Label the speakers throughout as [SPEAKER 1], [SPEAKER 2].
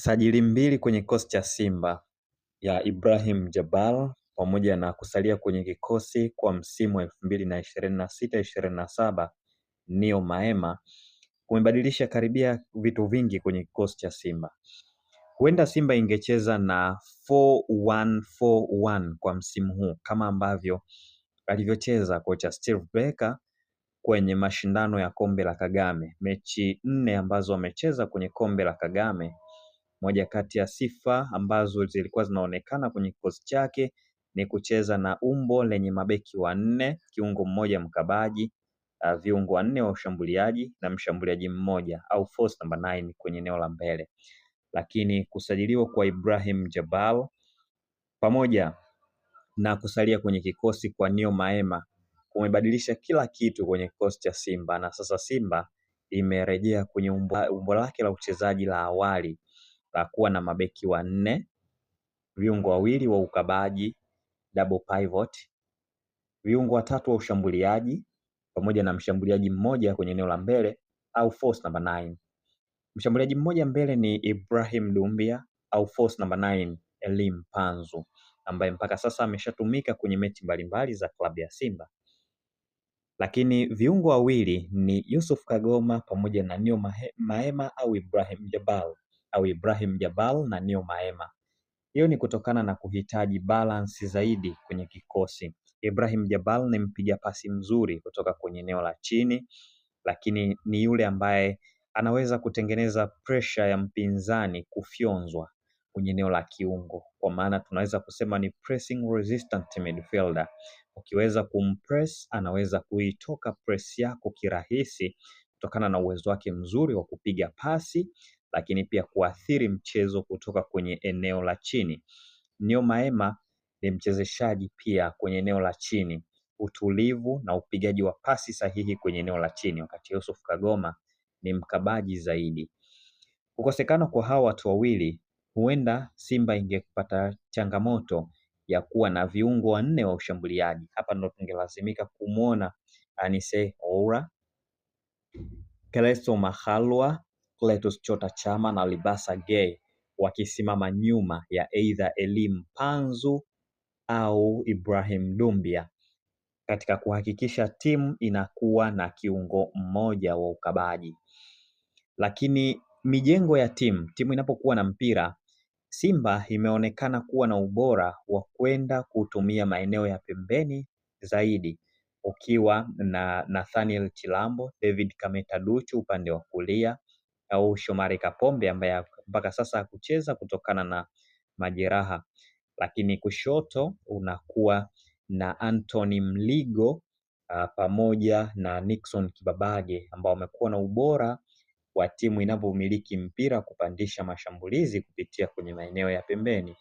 [SPEAKER 1] Sajili mbili kwenye kikosi cha Simba ya Ibrahim Jabal pamoja na kusalia kwenye kikosi kwa msimu wa 2026-27 Neo Maema kumebadilisha karibia vitu vingi kwenye kikosi cha Simba. Huenda Simba ingecheza na 4-1-4-1 kwa msimu huu kama ambavyo alivyocheza kocha Steve Barker kwenye mashindano ya Kombe la Kagame. Mechi 4 ambazo amecheza kwenye Kombe la Kagame, moja kati ya sifa ambazo zilikuwa zinaonekana kwenye kikosi chake ni kucheza na umbo lenye mabeki wanne, kiungo mmoja mkabaji, viungo wanne wa ushambuliaji na mshambuliaji mmoja au force number 9 kwenye eneo la mbele. Lakini kusajiliwa kwa Ibrahim Jabal pamoja na kusalia kwenye kikosi kwa Neo Maema kumebadilisha kila kitu kwenye kikosi cha Simba, na sasa Simba imerejea kwenye umbo lake la uchezaji la awali la kuwa na mabeki wanne, viungo wawili wa ukabaji double pivot, viungo watatu wa ushambuliaji pamoja na mshambuliaji mmoja kwenye eneo la mbele au force number 9. Mshambuliaji mmoja mbele ni Ibrahim Dumbia au force number 9 Elim Panzu ambaye mpaka sasa ameshatumika kwenye mechi mbalimbali za klabu ya Simba. Lakini viungo wawili ni Yusuf Kagoma pamoja na Neo Maema au Ibrahim Jabal na Neo Maema. Hiyo ni kutokana na kuhitaji balance zaidi kwenye kikosi. Ibrahim Jabal ni mpiga pasi mzuri kutoka kwenye eneo la chini, lakini ni yule ambaye anaweza kutengeneza pressure ya mpinzani kufyonzwa kwenye eneo la kiungo, kwa maana tunaweza kusema ni pressing resistant midfielder. Ukiweza kumpress anaweza kuitoka press yako kirahisi kutokana na uwezo wake mzuri wa kupiga pasi, lakini pia kuathiri mchezo kutoka kwenye eneo la chini. Neo Maema ni mchezeshaji pia kwenye eneo la chini, utulivu na upigaji wa pasi sahihi kwenye eneo la chini, wakati Yusuf Kagoma ni mkabaji zaidi. Kukosekana kwa hawa watu wawili, huenda Simba ingepata changamoto ya kuwa na viungo wanne wa ushambuliaji. Hapa ndo tungelazimika kumwona Anise Oura, Keleso Mahalwa, Cletus Chota Chama na Libasa Gay wakisimama nyuma ya either Elim Panzu au Ibrahim Dumbia katika kuhakikisha timu inakuwa na kiungo mmoja wa ukabaji. Lakini mijengo ya timu inapokuwa na mpira, Simba imeonekana kuwa na ubora wa kwenda kutumia maeneo ya pembeni zaidi, ukiwa na Nathaniel Chilambo, David Kameta Duchu upande wa kulia au Shomari Kapombe ambaye mpaka sasa hakucheza kutokana na majeraha, lakini kushoto unakuwa na Anthony Mligo pamoja na Nixon Kibabage ambao wamekuwa na ubora wa timu inapomiliki mpira kupandisha mashambulizi kupitia kwenye maeneo ya pembeni.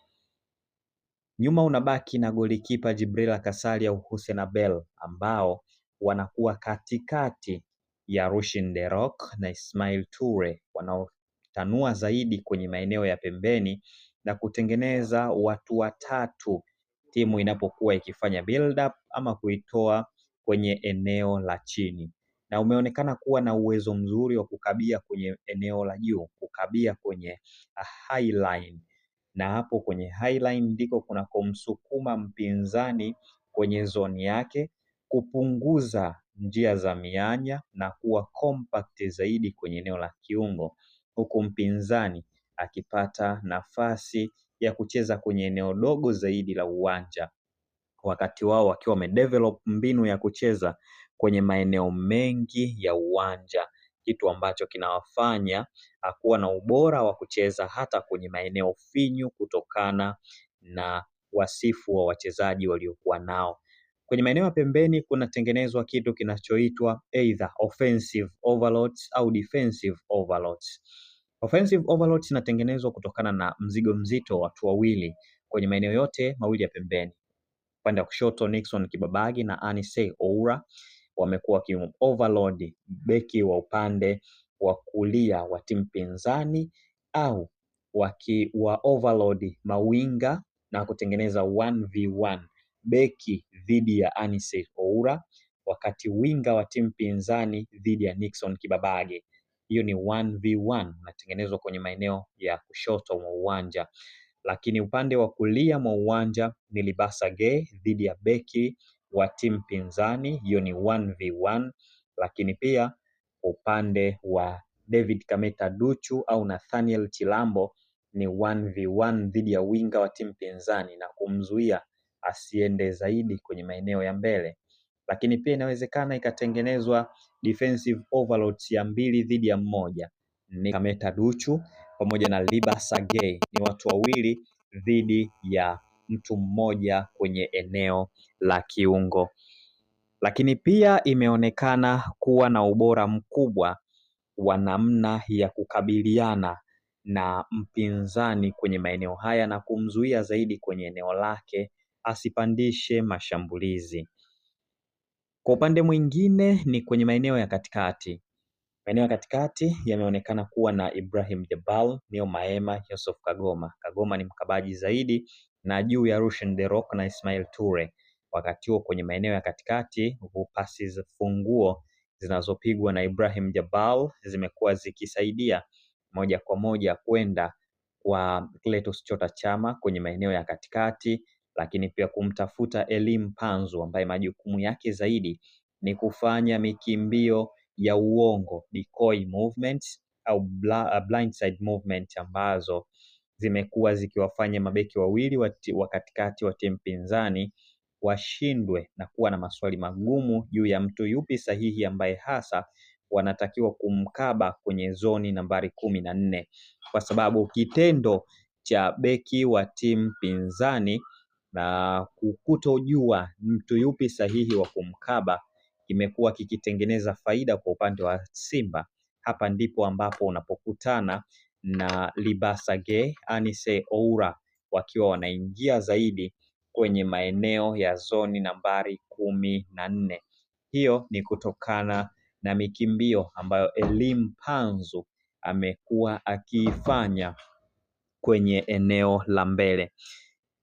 [SPEAKER 1] Nyuma unabaki na golikipa Jibrila Kasali au Hussein Abel ambao wanakuwa katikati ya Rushin De Rock na Ismail Toure wanaotanua zaidi kwenye maeneo ya pembeni na kutengeneza watu watatu timu inapokuwa ikifanya build up ama kuitoa kwenye eneo la chini. Na umeonekana kuwa na uwezo mzuri wa kukabia kwenye eneo la juu, kukabia kwenye high line, na hapo kwenye high line ndiko kunakomsukuma mpinzani kwenye zoni yake, kupunguza njia za mianya na kuwa compact zaidi kwenye eneo la kiungo, huku mpinzani akipata nafasi ya kucheza kwenye eneo dogo zaidi la uwanja, wakati wao wakiwa wamedevelop mbinu ya kucheza kwenye maeneo mengi ya uwanja, kitu ambacho kinawafanya kuwa na ubora wa kucheza hata kwenye maeneo finyu kutokana na wasifu wa wachezaji waliokuwa nao. Kwenye maeneo ya pembeni kunatengenezwa kitu kinachoitwa either offensive overloads au defensive overloads. Offensive overloads inatengenezwa kutokana na mzigo mzito wa watu wawili kwenye maeneo yote mawili ya pembeni. Upande wa kushoto Nixon Kibabage na Anise Oura wamekuwa overload beki wa upande wa kulia wa timu pinzani au wakiwa overload mawinga na kutengeneza 1v1 beki dhidi ya Anise Oura, wakati winga wa timu pinzani dhidi ya Nixon Kibabage. hiyo ni 1v1, unatengenezwa kwenye maeneo ya kushoto mwa uwanja. Lakini upande wa kulia mwa uwanja ni Libasa Gay dhidi ya beki wa timu pinzani, hiyo ni 1v1. Lakini pia upande wa David Kameta Duchu au Nathaniel Chilambo ni 1v1 dhidi ya winga wa timu pinzani na kumzuia asiende zaidi kwenye maeneo ya mbele. Lakini pia inawezekana ikatengenezwa defensive overloads ya 2 dhidi ya 1. Ni Kameta Duchu pamoja na Libasa Gay, ni watu wawili dhidi ya mtu mmoja kwenye eneo la kiungo. Lakini pia imeonekana kuwa na ubora mkubwa wa namna ya kukabiliana na mpinzani kwenye maeneo haya na kumzuia zaidi kwenye eneo lake asipandishe mashambulizi. Kwa upande mwingine ni kwenye maeneo ya katikati. Maeneo ya katikati yameonekana kuwa na Ibrahim Jabal, Neo Maema, Yusuf Kagoma. Kagoma ni mkabaji zaidi na juu ya Rushen De Rock na Ismail Toure. Wakati huo kwenye maeneo ya katikati, pasi za funguo zinazopigwa na Ibrahim Jabal zimekuwa zikisaidia moja kwa moja kwenda kwa Clatous Chota Chama kwenye maeneo ya katikati, lakini pia kumtafuta Elim Panzu ambaye majukumu yake zaidi ni kufanya mikimbio ya uongo, decoy movements au blindside movement ambazo zimekuwa zikiwafanya mabeki wawili wa katikati wa timu pinzani washindwe na kuwa na maswali magumu juu ya mtu yupi sahihi ambaye hasa wanatakiwa kumkaba kwenye zoni nambari 14, kwa sababu kitendo cha beki wa timu pinzani na kutojua mtu yupi sahihi wa kumkaba kimekuwa kikitengeneza faida kwa upande wa Simba. Hapa ndipo ambapo unapokutana na Libasa Gay, Anise Oura wakiwa wanaingia zaidi kwenye maeneo ya zoni nambari 14. Hiyo ni kutokana na mikimbio ambayo Elim Panzu amekuwa akiifanya kwenye eneo la mbele.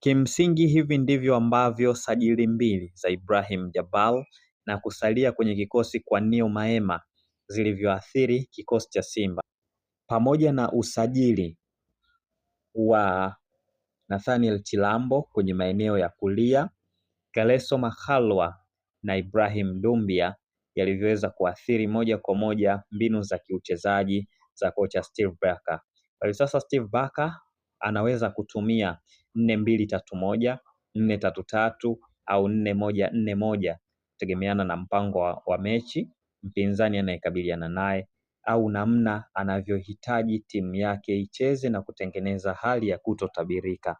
[SPEAKER 1] Kimsingi hivi ndivyo ambavyo sajili mbili za Ibrahim Jabal na kusalia kwenye kikosi kwa Neo Maema zilivyoathiri kikosi cha Simba, pamoja na usajili wa Nathaniel Chilambo kwenye maeneo ya kulia, Kaleso Makhalwa na Ibrahim Dumbia yalivyoweza kuathiri moja kwa moja mbinu za kiuchezaji za kocha Steve Barker. Kwa sasa Steve Barker anaweza kutumia 4-2-3-1, 4-3-3 au 4-1-4-1 kutegemeana na mpango wa mechi, mpinzani anayekabiliana naye au namna anavyohitaji timu yake icheze na kutengeneza hali ya kutotabirika.